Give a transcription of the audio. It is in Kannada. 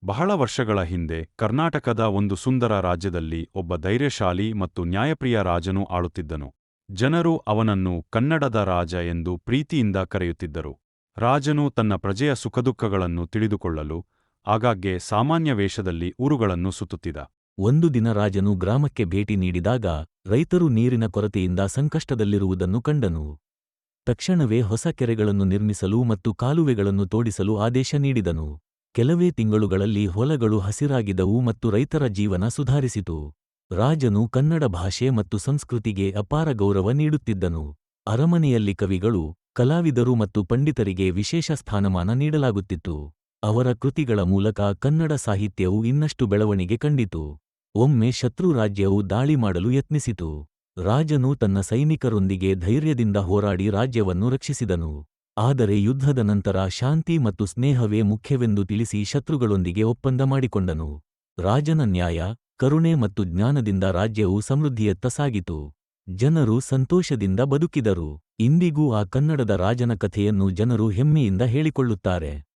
ಬಹಳ ವರ್ಷಗಳ ಹಿಂದೆ ಕರ್ನಾಟಕದ ಒಂದು ಸುಂದರ ರಾಜ್ಯದಲ್ಲಿ ಒಬ್ಬ ಧೈರ್ಯಶಾಲಿ ಮತ್ತು ನ್ಯಾಯಪ್ರಿಯ ರಾಜನು ಆಳುತ್ತಿದ್ದನು. ಜನರು ಅವನನ್ನು ಕನ್ನಡದ ರಾಜ ಎಂದು ಪ್ರೀತಿಯಿಂದ ಕರೆಯುತ್ತಿದ್ದರು. ರಾಜನು ತನ್ನ ಪ್ರಜೆಯ ಸುಖದುಃಖಗಳನ್ನು ತಿಳಿದುಕೊಳ್ಳಲು ಆಗಾಗ್ಗೆ ಸಾಮಾನ್ಯ ವೇಷದಲ್ಲಿ ಊರುಗಳನ್ನು ಸುತ್ತುತ್ತಿದ್ದ. ಒಂದು ದಿನ ರಾಜನು ಗ್ರಾಮಕ್ಕೆ ಭೇಟಿ ನೀಡಿದಾಗ ರೈತರು ನೀರಿನ ಕೊರತೆಯಿಂದ ಸಂಕಷ್ಟದಲ್ಲಿರುವುದನ್ನು ಕಂಡನು. ತಕ್ಷಣವೇ ಹೊಸ ಕೆರೆಗಳನ್ನು ನಿರ್ಮಿಸಲು ಮತ್ತು ಕಾಲುವೆಗಳನ್ನು ತೋಡಿಸಲು ಆದೇಶ ನೀಡಿದನು. ಕೆಲವೇ ತಿಂಗಳುಗಳಲ್ಲಿ ಹೊಲಗಳು ಹಸಿರಾಗಿದ್ದವು ಮತ್ತು ರೈತರ ಜೀವನ ಸುಧಾರಿಸಿತು. ರಾಜನು ಕನ್ನಡ ಭಾಷೆ ಮತ್ತು ಸಂಸ್ಕೃತಿಗೆ ಅಪಾರ ಗೌರವ ನೀಡುತ್ತಿದ್ದನು. ಅರಮನೆಯಲ್ಲಿ ಕವಿಗಳು, ಕಲಾವಿದರು ಮತ್ತು ಪಂಡಿತರಿಗೆ ವಿಶೇಷ ಸ್ಥಾನಮಾನ ನೀಡಲಾಗುತ್ತಿತ್ತು. ಅವರ ಕೃತಿಗಳ ಮೂಲಕ ಕನ್ನಡ ಸಾಹಿತ್ಯವು ಇನ್ನಷ್ಟು ಬೆಳವಣಿಗೆ ಕಂಡಿತು. ಒಮ್ಮೆ ಶತ್ರು ರಾಜ್ಯವು ದಾಳಿ ಮಾಡಲು ಯತ್ನಿಸಿತು. ರಾಜನು ತನ್ನ ಸೈನಿಕರೊಂದಿಗೆ ಧೈರ್ಯದಿಂದ ಹೋರಾಡಿ ರಾಜ್ಯವನ್ನು ರಕ್ಷಿಸಿದನು. ಆದರೆ ಯುದ್ಧದ ನಂತರ ಶಾಂತಿ ಮತ್ತು ಸ್ನೇಹವೇ ಮುಖ್ಯವೆಂದು ತಿಳಿಸಿ ಶತ್ರುಗಳೊಂದಿಗೆ ಒಪ್ಪಂದ ಮಾಡಿಕೊಂಡನು. ರಾಜನ ನ್ಯಾಯ, ಕರುಣೆ ಮತ್ತು ಜ್ಞಾನದಿಂದ ರಾಜ್ಯವು ಸಮೃದ್ಧಿಯತ್ತ ಸಾಗಿತು. ಜನರು ಸಂತೋಷದಿಂದ ಬದುಕಿದರು. ಇಂದಿಗೂ ಆ ಕನ್ನಡದ ರಾಜನ ಕಥೆಯನ್ನು ಜನರು ಹೆಮ್ಮೆಯಿಂದ ಹೇಳಿಕೊಳ್ಳುತ್ತಾರೆ.